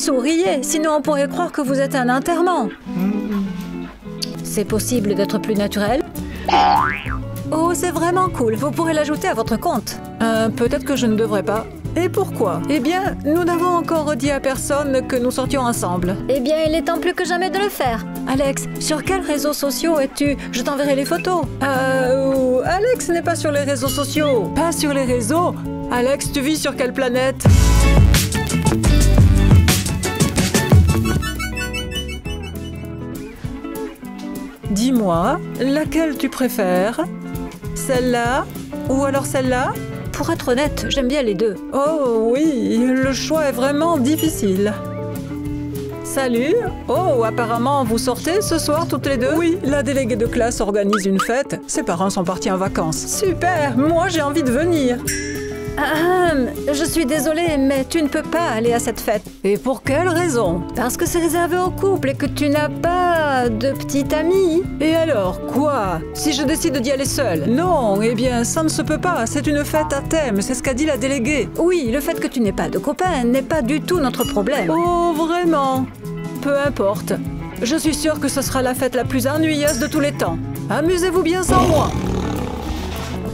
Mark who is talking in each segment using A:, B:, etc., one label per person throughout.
A: Souriez, sinon on pourrait croire que vous êtes un enterrement. C'est possible d'être plus naturel? Oh, c'est vraiment cool. Vous pourrez l'ajouter à votre compte. Peut-être que je ne devrais pas. Et pourquoi? Eh bien, nous n'avons encore dit à personne que nous sortions ensemble.
B: Eh bien, il est temps plus que jamais de le faire.
A: Alex, sur quels réseaux sociaux es-tu? Je t'enverrai les photos. Alex n'est pas sur les réseaux sociaux. Pas sur les réseaux? Alex, tu vis sur quelle planète? Dis-moi, laquelle tu préfères? Celle-là? Ou alors celle-là?
B: Pour être honnête, j'aime bien les deux.
A: Oh oui, le choix est vraiment difficile. Salut! Oh, apparemment, vous sortez ce soir toutes les deux? Oui, la déléguée de classe organise une fête. Ses parents sont partis en vacances. Super! Moi, j'ai envie de venir.
B: Je suis désolée, mais tu ne peux pas aller à cette fête.
A: Et pour quelle raison?
B: Parce que c'est réservé au couple et que tu n'as pas de petite amie.
A: Et alors, quoi? Si je décide d'y aller seule? Non, eh bien, ça ne se peut pas. C'est une fête à thème, c'est ce qu'a dit la déléguée.
B: Oui, le fait que tu n'aies pas de copain n'est pas du tout notre problème.
A: Oh, vraiment? Peu importe. Je suis sûre que ce sera la fête la plus ennuyeuse de tous les temps. Amusez-vous bien sans moi.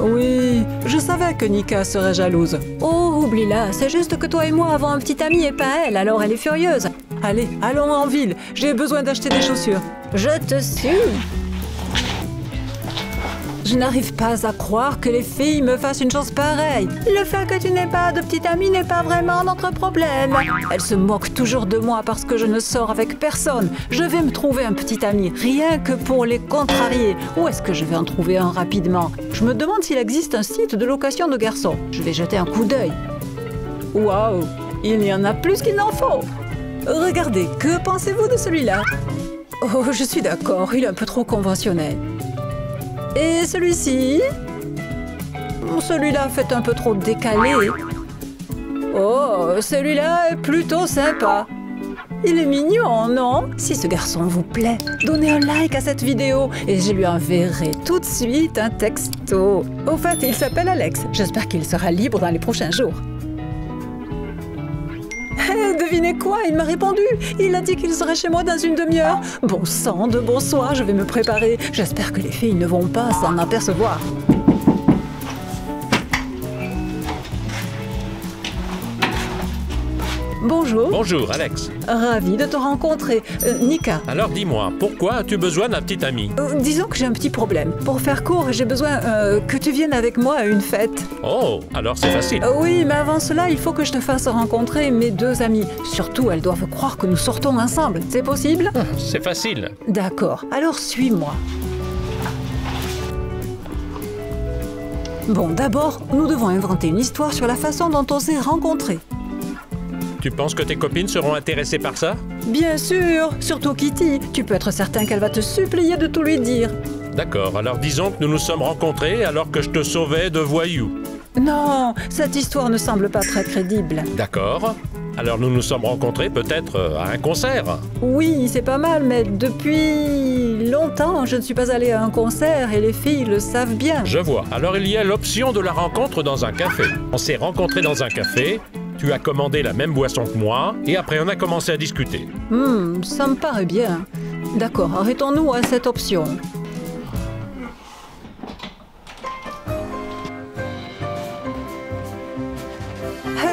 A: Oui, je savais que Nika serait jalouse.
B: Oh, oublie-la, c'est juste que toi et moi avons un petit ami et pas elle, alors elle est furieuse.
A: Allez, allons en ville, j'ai besoin d'acheter des chaussures.
B: Je te suis.
A: Je n'arrive pas à croire que les filles me fassent une chose pareille. Le fait que tu n'aies pas de petite amie n'est pas vraiment notre problème. Elle se moque toujours de moi parce que je ne sors avec personne. Je vais me trouver un petit ami, rien que pour les contrarier. Où est-ce que je vais en trouver un rapidement? Je me demande s'il existe un site de location de garçons. Je vais jeter un coup d'œil. Waouh, il y en a plus qu'il n'en faut. Regardez, que pensez-vous de celui-là? Oh, je suis d'accord, il est un peu trop conventionnel. Et celui-ci? Celui-là fait un peu trop décalé. Oh, celui-là est plutôt sympa. Il est mignon, non? Si ce garçon vous plaît, donnez un like à cette vidéo et je lui enverrai tout de suite un texto. Au fait, il s'appelle Alex. J'espère qu'il sera libre dans les prochains jours. Devinez quoi? Il m'a répondu. Il a dit qu'il serait chez moi dans une demi-heure. Bon sang de bonsoir, je vais me préparer. J'espère que les filles ne vont pas s'en apercevoir. Bonjour.
C: Bonjour, Alex.
A: Ravi de te rencontrer. Nika.
C: Alors dis-moi, pourquoi as-tu besoin d'un petit ami?
A: Disons que j'ai un petit problème. Pour faire court, j'ai besoin que tu viennes avec moi à une fête.
C: Oh, alors c'est facile.
A: Oui, mais avant cela, il faut que je te fasse rencontrer mes deux amies. Surtout, elles doivent croire que nous sortons ensemble. C'est possible?
C: C'est facile.
A: D'accord, alors suis-moi. Bon, d'abord, nous devons inventer une histoire sur la façon dont on s'est rencontrés.
C: Tu penses que tes copines seront intéressées par ça?
A: Bien sûr, surtout Kitty. Tu peux être certain qu'elle va te supplier de tout lui dire.
C: D'accord, alors disons que nous nous sommes rencontrés alors que je te sauvais de voyous.
A: Non, cette histoire ne semble pas très crédible.
C: D'accord. Alors nous nous sommes rencontrés peut-être à un concert?
A: Oui, c'est pas mal, mais depuis longtemps, je ne suis pas allée à un concert et les filles le savent bien.
C: Je vois. Alors il y a l'option de la rencontre dans un café. On s'est rencontrés dans un café, tu as commandé la même boisson que moi, et après on a commencé à discuter.
A: Ça me paraît bien. D'accord, arrêtons-nous à cette option.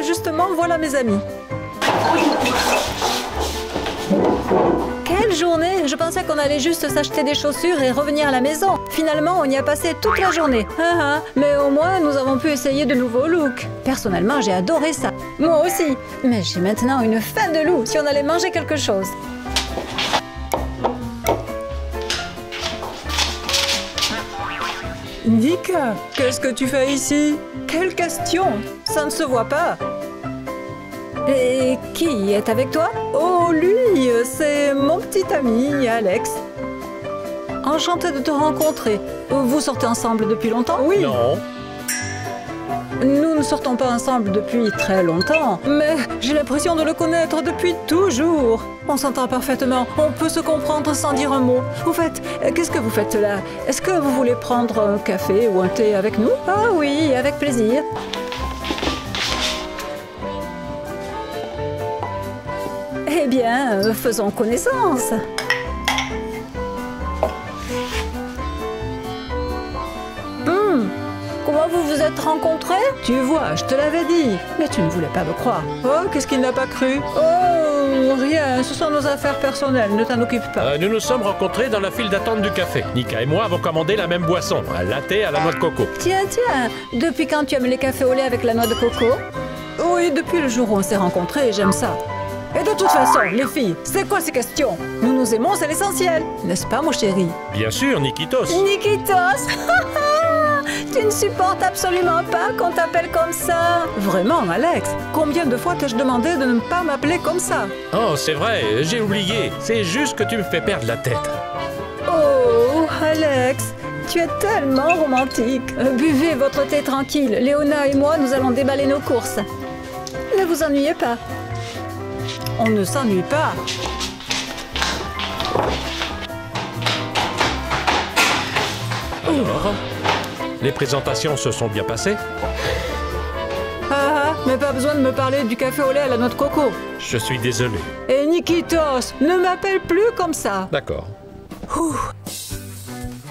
A: Justement, voilà mes amis.
B: Quelle journée! Je pensais qu'on allait juste s'acheter des chaussures et revenir à la maison. Finalement, on y a passé toute la journée.
A: Mais au moins, nous avons pu essayer de nouveaux looks.
B: Personnellement, j'ai adoré ça.
A: Moi aussi.
B: Mais j'ai maintenant une faim de loup si on allait manger quelque chose.
A: Nika, qu'est-ce que tu fais ici? Quelle question? Ça ne se voit pas.
B: Et qui est avec toi?
A: Oh, lui, c'est mon petit ami, Alex. Enchanté de te rencontrer. Vous sortez ensemble depuis longtemps? Oui.
C: Non.
A: Nous ne sortons pas ensemble depuis très longtemps, mais j'ai l'impression de le connaître depuis toujours. On s'entend parfaitement, on peut se comprendre sans dire un mot. Au fait, qu'est-ce que vous faites là? Est-ce que vous voulez prendre un café ou un thé avec nous?
B: Ah oui, avec plaisir. Eh bien, faisons connaissance. Comment vous vous êtes rencontrés?
A: Tu vois, je te l'avais dit. Mais tu ne voulais pas me croire. Oh, qu'est-ce qu'il n'a pas cru? Oh, rien, ce sont nos affaires personnelles, ne t'en occupe pas.
C: Nous nous sommes rencontrés dans la file d'attente du café. Nika et moi avons commandé la même boisson, un latte à la noix de coco.
B: Tiens, depuis quand tu aimes les cafés au lait avec la noix de coco?
A: Oui, depuis le jour où on s'est rencontrés, j'aime ça. Et de toute façon, les filles, c'est quoi ces questions? Nous nous aimons, c'est l'essentiel. N'est-ce pas, mon chéri?
C: Bien sûr, Nikitos.
B: Nikitos. Tu ne supportes absolument pas qu'on t'appelle comme ça.
A: Vraiment, Alex? Combien de fois t'ai-je demandé de ne pas m'appeler comme ça?
C: Oh, c'est vrai, j'ai oublié. C'est juste que tu me fais perdre la tête.
B: Oh, Alex, tu es tellement romantique. Buvez votre thé tranquille. Léona et moi, nous allons déballer nos courses. Ne vous ennuyez pas.
A: On ne s'ennuie pas.
C: Alors, les présentations se sont bien passées?
A: Ah, mais pas besoin de me parler du café au lait à la noix de coco.
C: Je suis désolé.
A: Et Nikitos, ne m'appelle plus comme ça.
C: D'accord.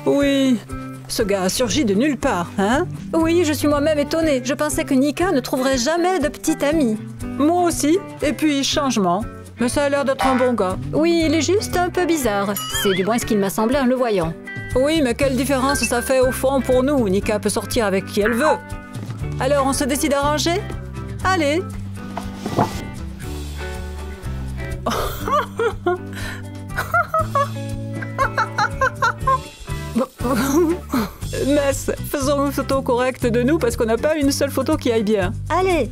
A: Oui, ce gars a surgi de nulle part, hein?
B: Oui, je suis moi-même étonnée. Je pensais que Nika ne trouverait jamais de petite amie.
A: Moi aussi. Et puis, changement. Mais ça a l'air d'être un bon gars.
B: Oui, il est juste un peu bizarre. C'est du moins ce qu'il m'a semblé en le voyant.
A: Oui, mais quelle différence ça fait au fond pour nous? Nika peut sortir avec qui elle veut. Alors, on se décide à ranger? Allez. Mess, faisons une photo correcte de nous parce qu'on n'a pas une seule photo qui aille bien.
B: Allez.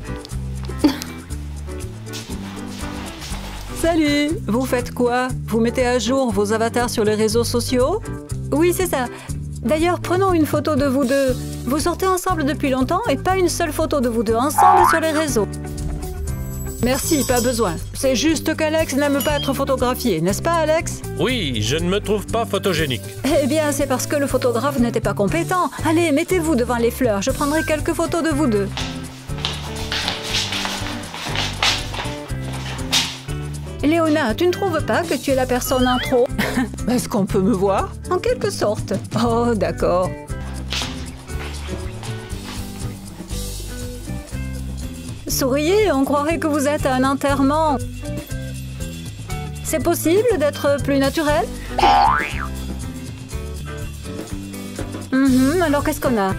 A: Salut, vous faites quoi? Vous mettez à jour vos avatars sur les réseaux sociaux?
B: Oui, c'est ça. D'ailleurs, prenons une photo de vous deux. Vous sortez ensemble depuis longtemps et pas une seule photo de vous deux ensemble sur les réseaux.
A: Merci, pas besoin. C'est juste qu'Alex n'aime pas être photographié, n'est-ce pas, Alex?
C: Oui, je ne me trouve pas photogénique.
B: Eh bien, c'est parce que le photographe n'était pas compétent. Allez, mettez-vous devant les fleurs. Je prendrai quelques photos de vous deux. Léona, tu ne trouves pas que tu es la personne en trop?
A: Est-ce qu'on peut me voir?
B: En quelque sorte.
A: Oh, d'accord.
B: Souriez, on croirait que vous êtes à un enterrement. C'est possible d'être plus naturel? Alors qu'est-ce qu'on a?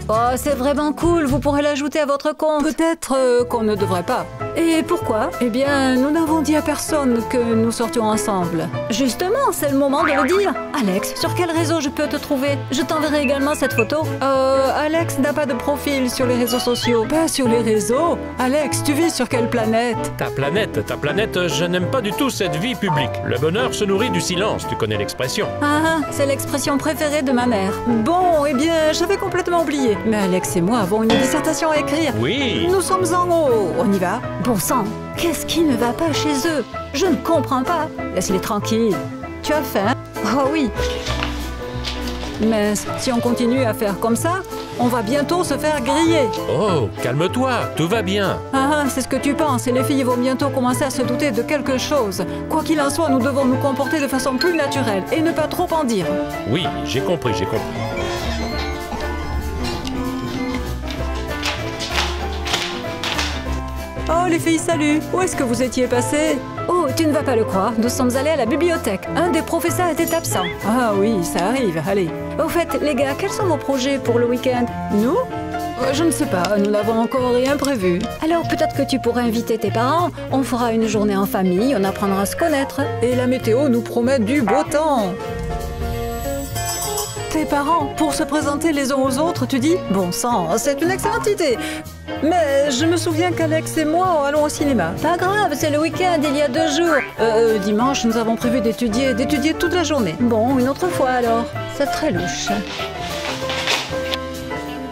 B: Oh, c'est vraiment cool, vous pourrez l'ajouter à votre compte.
A: Peut-être qu'on ne devrait pas.
B: Et pourquoi?
A: Eh bien, nous n'avons dit à personne que nous sortions ensemble.
B: Justement, c'est le moment de le dire. Alex, sur quel réseau je peux te trouver? Je t'enverrai également cette photo.
A: Alex n'a pas de profil sur les réseaux sociaux. Pas sur les réseaux? Alex, tu vis sur quelle planète?
C: Ta planète, je n'aime pas du tout cette vie publique. Le bonheur se nourrit du silence, tu connais l'expression.
B: Ah, c'est l'expression préférée de ma mère.
A: Bon, eh bien, j'avais complètement oublié. Mais Alex et moi avons une dissertation à écrire.
C: Oui.
A: Nous sommes en haut. On y va?
B: Bon sang, qu'est-ce qui ne va pas chez eux? Je ne comprends pas.
A: Laisse-les tranquilles. Tu as faim?
B: Oh oui.
A: Mais si on continue à faire comme ça, on va bientôt se faire griller.
C: Oh, calme-toi, tout va bien.
A: Ah, c'est ce que tu penses, et les filles vont bientôt commencer à se douter de quelque chose. Quoi qu'il en soit, nous devons nous comporter de façon plus naturelle et ne pas trop en dire.
C: Oui, j'ai compris.
A: Oh les filles, salut! Où est-ce que vous étiez passées?
B: Oh, tu ne vas pas le croire, nous sommes allés à la bibliothèque. Un des professeurs était absent.
A: Ah oui, ça arrive, allez.
B: Au fait, les gars, quels sont vos projets pour le week-end?
A: Nous? Je ne sais pas, nous n'avons encore rien prévu.
B: Alors peut-être que tu pourrais inviter tes parents. On fera une journée en famille, on apprendra à se connaître.
A: Et la météo nous promet du beau temps. Tes parents, pour se présenter les uns aux autres, tu dis? Bon sang, c'est une excellente idée. Mais je me souviens qu'Alex et moi allons au cinéma.
B: Pas grave, c'est le week-end, il y a 2 jours.
A: Dimanche, nous avons prévu d'étudier toute la journée.
B: Bon, une autre fois alors. C'est très louche.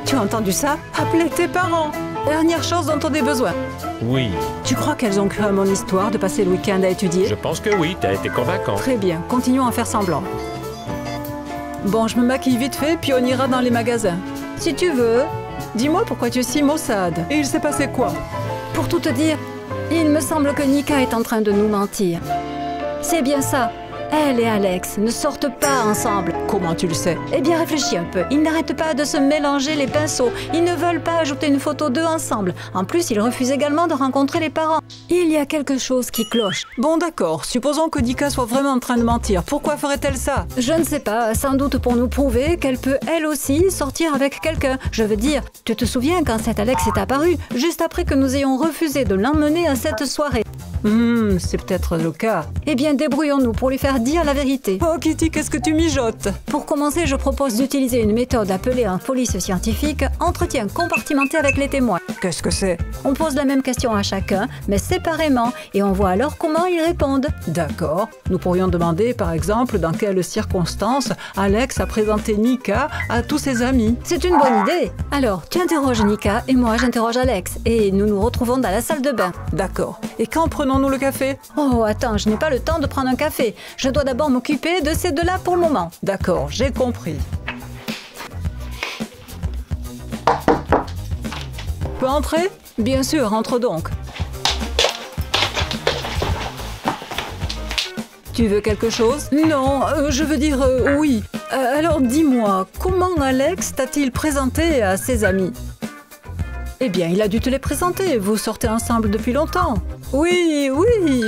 A: Tu as entendu ça? Appelez tes parents. Dernière chose dont on ait besoin.
C: Oui.
A: Tu crois qu'elles ont cru à mon histoire de passer le week-end à étudier?
C: Je pense que oui, t'as été convaincant.
A: Très bien, continuons à faire semblant. Bon, je me maquille vite fait, puis on ira dans les magasins.
B: Si tu veux.
A: Dis-moi pourquoi tu es si maussade. Et il s'est passé quoi?
B: Pour tout te dire, il Il me semble que Nika est en train de nous mentir. C'est bien ça. Elle et Alex ne sortent pas ensemble.
A: Comment tu le sais?
B: Eh bien, réfléchis un peu. Ils n'arrêtent pas de se mélanger les pinceaux. Ils ne veulent pas ajouter une photo d'eux ensemble. En plus, ils refusent également de rencontrer les parents. Il y a quelque chose qui cloche.
A: Bon d'accord, supposons que Nika soit vraiment en train de mentir. Pourquoi ferait-elle ça?
B: Je ne sais pas, sans doute pour nous prouver qu'elle peut elle aussi sortir avec quelqu'un. Je veux dire, tu te souviens quand cet Alex est apparu, juste après que nous ayons refusé de l'emmener à cette soirée?
A: C'est peut-être le cas.
B: Eh bien, débrouillons-nous pour lui faire dire la vérité.
A: Oh Kitty, qu'est-ce que tu mijotes?
B: Pour commencer, je propose d'utiliser une méthode appelée en police scientifique entretien compartimenté avec les témoins.
A: Qu'est-ce que c'est?
B: On pose la même question à chacun, mais séparément, et on voit alors comment ils répondent.
A: D'accord. Nous pourrions demander, par exemple, dans quelles circonstances Alex a présenté Nika à tous ses amis.
B: C'est une bonne idée. Alors, tu interroges Nika et moi j'interroge Alex, et nous nous retrouvons dans la salle de bain.
A: D'accord. Et quand prenons-nous le café?
B: Oh, attends, je n'ai pas le temps de prendre un café. Je dois d'abord m'occuper de ces deux-là pour le moment.
A: D'accord, j'ai compris. Peux entrer?
B: Bien sûr, entre donc.
A: Tu veux quelque chose? Non, je veux dire oui. Alors dis-moi, comment Alex t'a-t-il présenté à ses amis? Eh bien, il a dû te les présenter. Vous sortez ensemble depuis longtemps. Oui,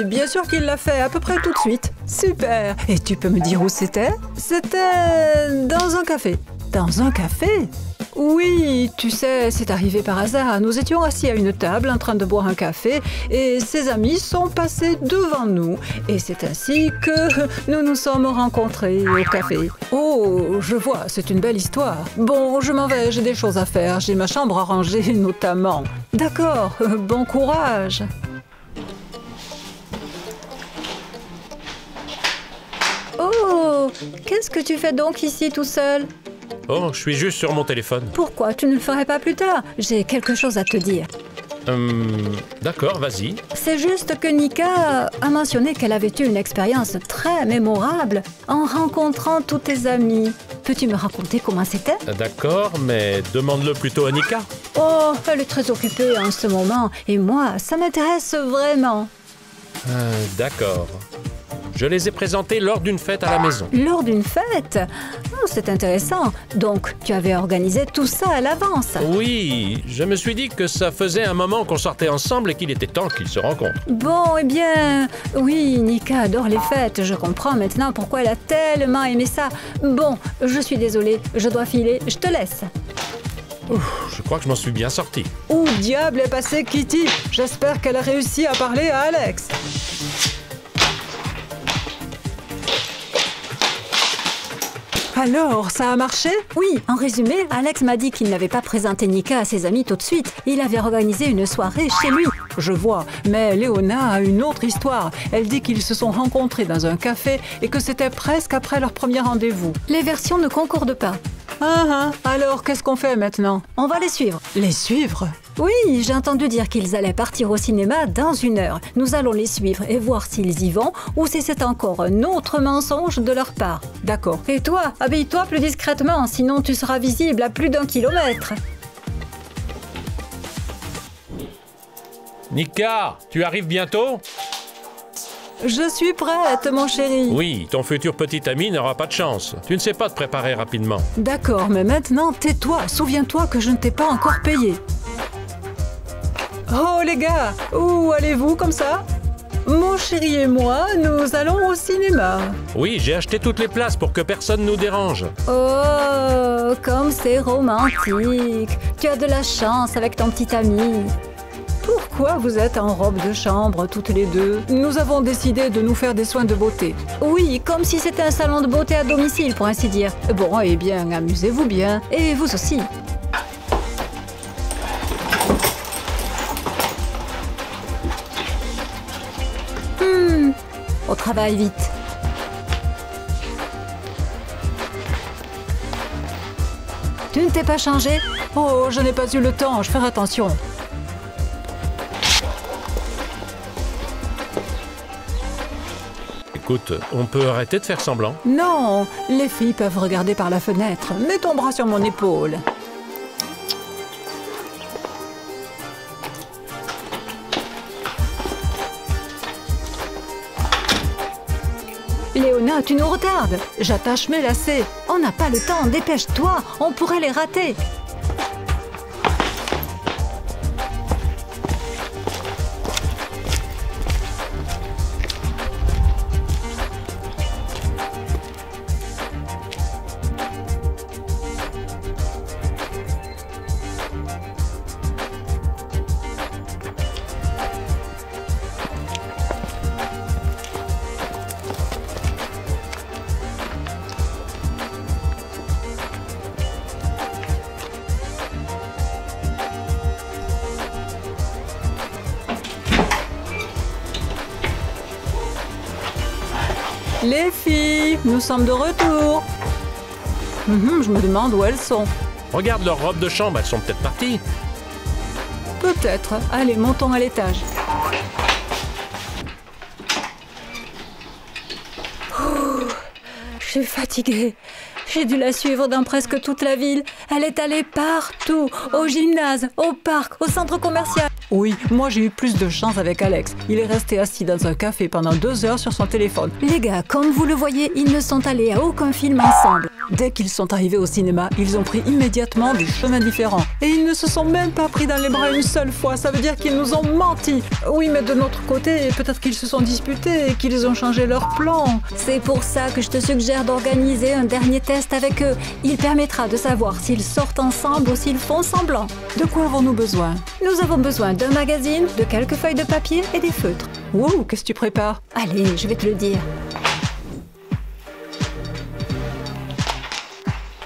A: bien sûr qu'il l'a fait, à peu près tout de suite. Super. Et tu peux me dire où c'était? C'était dans un café. Dans un café? Oui, tu sais, c'est arrivé par hasard. Nous étions assis à une table en train de boire un café et ses amis sont passés devant nous. Et c'est ainsi que nous nous sommes rencontrés au café. Oh, je vois, c'est une belle histoire. Bon, je m'en vais, j'ai des choses à faire. J'ai ma chambre à ranger notamment. D'accord, bon courage.
B: Oh, qu'est-ce que tu fais donc ici tout seul?
C: Oh, je suis juste sur mon téléphone.
B: Pourquoi tu ne le ferais pas plus tard? J'ai quelque chose à te dire.
C: D'accord, vas-y.
B: C'est juste que Nika a mentionné qu'elle avait eu une expérience très mémorable en rencontrant tous tes amis. Peux-tu me raconter comment c'était?
C: D'accord, mais demande-le plutôt à Nika.
B: Oh, elle est très occupée en ce moment. Et moi, ça m'intéresse vraiment.
C: D'accord. Je les ai présentés lors d'une fête à la maison.
B: Lors d'une fête? Oh, c'est intéressant. Donc, tu avais organisé tout ça à l'avance.
C: Oui, je me suis dit que ça faisait un moment qu'on sortait ensemble et qu'il était temps qu'ils se rencontrent.
B: Bon, eh bien, oui, Nika adore les fêtes. Je comprends maintenant pourquoi elle a tellement aimé ça. Bon, je suis désolée, je dois filer. Je te laisse.
C: Ouf, je crois que je m'en suis bien sorti.
A: Où diable est passée Kitty? J'espère qu'elle a réussi à parler à Alex. Alors, ça a marché?
B: Oui, en résumé, Alex m'a dit qu'il n'avait pas présenté Nika à ses amis tout de suite. Il avait organisé une soirée chez lui.
A: Je vois, mais Léona a une autre histoire. Elle dit qu'ils se sont rencontrés dans un café et que c'était presque après leur premier rendez-vous.
B: Les versions ne concordent pas.
A: Alors qu'est-ce qu'on fait maintenant?
B: On va les suivre.
A: Les suivre?
B: Oui, j'ai entendu dire qu'ils allaient partir au cinéma dans 1 heure. Nous allons les suivre et voir s'ils y vont ou si c'est encore un autre mensonge de leur part.
A: D'accord.
B: Et toi, habille-toi plus discrètement, sinon tu seras visible à plus d'1 kilomètre.
C: Nika, tu arrives bientôt?
A: Je suis prête, mon chéri.
C: Oui, ton futur petit ami n'aura pas de chance. Tu ne sais pas te préparer rapidement.
A: D'accord, mais maintenant, tais-toi. Souviens-toi que je ne t'ai pas encore payé. Oh, les gars, où allez-vous comme ça? Mon chéri et moi, nous allons au cinéma.
C: Oui, j'ai acheté toutes les places pour que personne nous dérange.
B: Oh, comme c'est romantique. Tu as de la chance avec ton petit ami.
A: Pourquoi vous êtes en robe de chambre toutes les deux? Nous avons décidé de nous faire des soins de beauté.
B: Oui, comme si c'était un salon de beauté à domicile, pour ainsi dire.
A: Bon, eh bien, amusez-vous bien.
B: Et vous aussi. Au travail, vite.
A: Tu ne t'es pas changé? Oh, je n'ai pas eu le temps, je ferai attention.
C: Écoute, on peut arrêter de faire semblant?
A: Non, les filles peuvent regarder par la fenêtre. Mets ton bras sur mon épaule.
B: Léona, tu nous retardes. J'attache mes lacets. On n'a pas le temps, dépêche-toi, on pourrait les rater.
A: Les filles, nous sommes de retour. Je me demande où elles sont.
C: Regarde leurs robes de chambre, elles sont peut-être parties.
A: Peut-être. Allez, montons à l'étage.
B: Je suis fatiguée. J'ai dû la suivre dans presque toute la ville. Elle est allée partout, au gymnase, au parc, au centre commercial.
A: Oui, moi j'ai eu plus de chance avec Alex. Il est resté assis dans un café pendant 2 heures sur son téléphone.
B: Les gars, comme vous le voyez, ils ne sont allés à aucun film ensemble.
A: Dès qu'ils sont arrivés au cinéma, ils ont pris immédiatement des chemins différents. Et ils ne se sont même pas pris dans les bras une seule fois. Ça veut dire qu'ils nous ont menti. Oui, mais de notre côté, peut-être qu'ils se sont disputés et qu'ils ont changé leur plan.
B: C'est pour ça que je te suggère d'organiser un dernier test avec eux. Il permettra de savoir s'ils sortent ensemble ou s'ils font semblant.
A: De quoi avons-nous besoin?
B: Nous avons besoin d'un magazine, de quelques feuilles de papier et des feutres.
A: Wow, qu'est-ce que tu prépares?
B: Allez, je vais te le dire.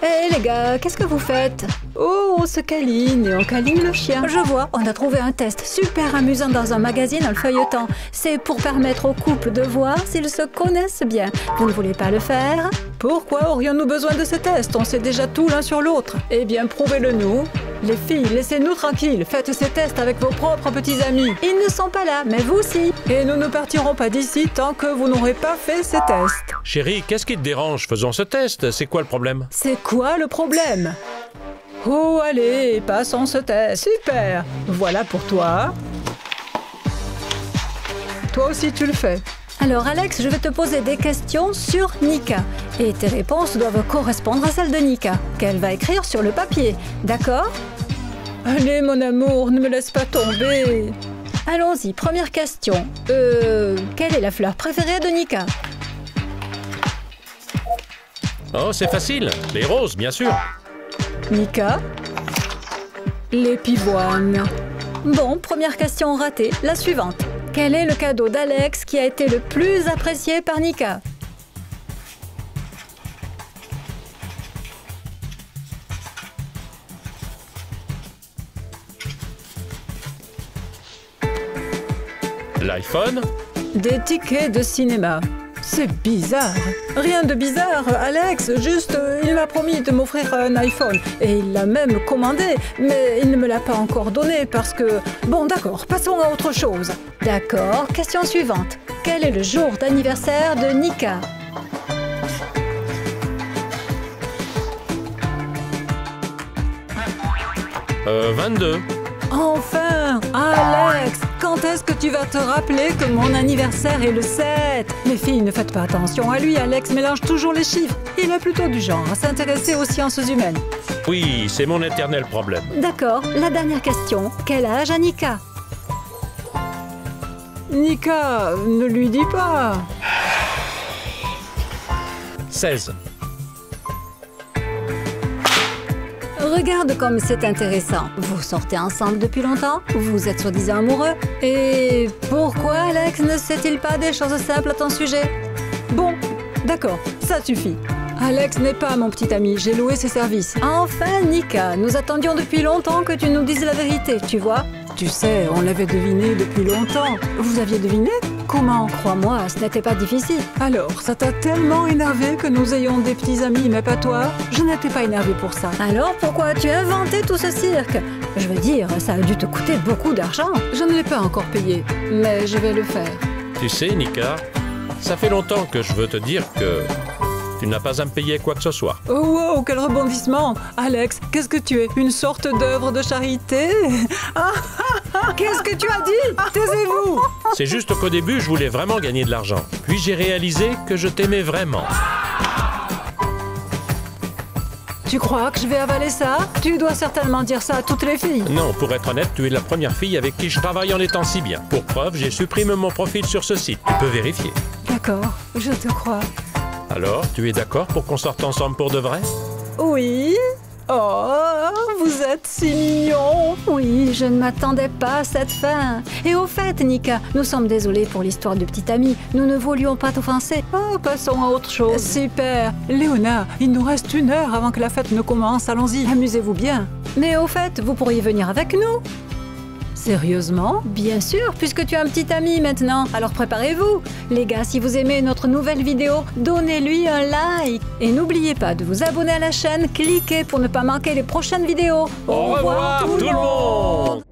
B: Hé les gars, qu'est-ce que vous faites?
A: Oh, on se câline et on câline le chien.
B: Je vois, on a trouvé un test super amusant dans un magazine en le feuilletant. C'est pour permettre aux couples de voir s'ils se connaissent bien. Vous ne voulez pas le faire?
A: Pourquoi aurions-nous besoin de ces tests? On sait déjà tout l'un sur l'autre. Eh bien, prouvez-le nous. Les filles, laissez-nous tranquilles. Faites ces tests avec vos propres petits amis.
B: Ils ne sont pas là, mais vous si.
A: Et nous ne partirons pas d'ici tant que vous n'aurez pas fait ces tests.
C: Chérie, qu'est-ce qui te dérange? Faisons ce test. C'est quoi le problème?
A: C'est quoi le problème? Oh, allez, passons ce test. Super. Voilà pour toi. Toi aussi, tu le fais.
B: Alors Alex, je vais te poser des questions sur Nika. Et tes réponses doivent correspondre à celles de Nika, qu'elle va écrire sur le papier. D'accord?
A: Allez, mon amour, ne me laisse pas tomber.
B: Allons-y, première question. Quelle est la fleur préférée de Nika?
C: Oh, c'est facile. Les roses, bien sûr.
A: Nika? Les pivoines.
B: Bon, première question ratée. La suivante. Quel est le cadeau d'Alex qui a été le plus apprécié par Nika?
C: L'iPhone?
A: Des tickets de cinéma. C'est bizarre. Rien de bizarre, Alex. Juste, il m'a promis de m'offrir un iPhone. Et il l'a même commandé. Mais il ne me l'a pas encore donné parce que... Bon, d'accord, passons à autre chose.
B: D'accord. Question suivante. Quel est le jour d'anniversaire de Nika?
C: « 22.
A: Enfin! Alex! Quand est-ce que tu vas te rappeler que mon anniversaire est le 7? Les filles, ne faites pas attention à lui. Alex mélange toujours les chiffres. Il est plutôt du genre à s'intéresser aux sciences humaines.
C: Oui, c'est mon éternel problème.
B: D'accord. La dernière question. Quel âge a Nika?
A: Nika, ne lui dis pas.
C: 16.
B: Regarde comme c'est intéressant. Vous sortez ensemble depuis longtemps? Vous êtes soi-disant amoureux? Et pourquoi Alex ne sait-il pas des choses simples à ton sujet?
A: Bon, d'accord, ça suffit. Alex n'est pas mon petit ami, j'ai loué ses services.
B: Enfin, Nika, nous attendions depuis longtemps que tu nous dises la vérité, tu vois?
A: Tu sais, on l'avait deviné depuis longtemps. Vous aviez deviné? Comment?
B: Crois-moi, ce n'était pas difficile.
A: Alors, ça t'a tellement énervé que nous ayons des petits amis, mais pas toi? Je n'étais pas énervée pour ça.
B: Alors, pourquoi as-tu inventé tout ce cirque? Je veux dire, ça a dû te coûter beaucoup d'argent.
A: Je ne l'ai pas encore payé, mais je vais le faire.
C: Tu sais, Nika, ça fait longtemps que je veux te dire que tu n'as pas à me payer quoi que ce soit.
A: Oh wow, quel rebondissement! Alex, qu'est-ce que tu es? Une sorte d'œuvre de charité? Qu'est-ce que tu as dit? Taisez-vous!
C: C'est juste qu'au début, je voulais vraiment gagner de l'argent. Puis j'ai réalisé que je t'aimais vraiment.
A: Tu crois que je vais avaler ça? Tu dois certainement dire ça à toutes les filles.
C: Non, pour être honnête, tu es la première fille avec qui je travaille en étant si bien. Pour preuve, j'ai supprimé mon profil sur ce site. Tu peux vérifier.
A: D'accord, je te crois.
C: Alors, tu es d'accord pour qu'on sorte ensemble pour de vrai?
A: Oui? Oh, vous êtes si mignon!
B: Oui, je ne m'attendais pas à cette fin. Et au fait, Nika, nous sommes désolés pour l'histoire de petite amie. Nous ne voulions pas t'offenser.
A: Oh, passons à autre chose. Super! Léona, il nous reste 1 heure avant que la fête ne commence. Allons-y, amusez-vous bien.
B: Mais au fait, vous pourriez venir avec nous.
A: Sérieusement?
B: Bien sûr, puisque tu as un petit ami maintenant. Alors préparez-vous. Les gars, si vous aimez notre nouvelle vidéo, donnez-lui un like. Et n'oubliez pas de vous abonner à la chaîne, cliquez pour ne pas manquer les prochaines vidéos.
C: Au revoir tout le monde!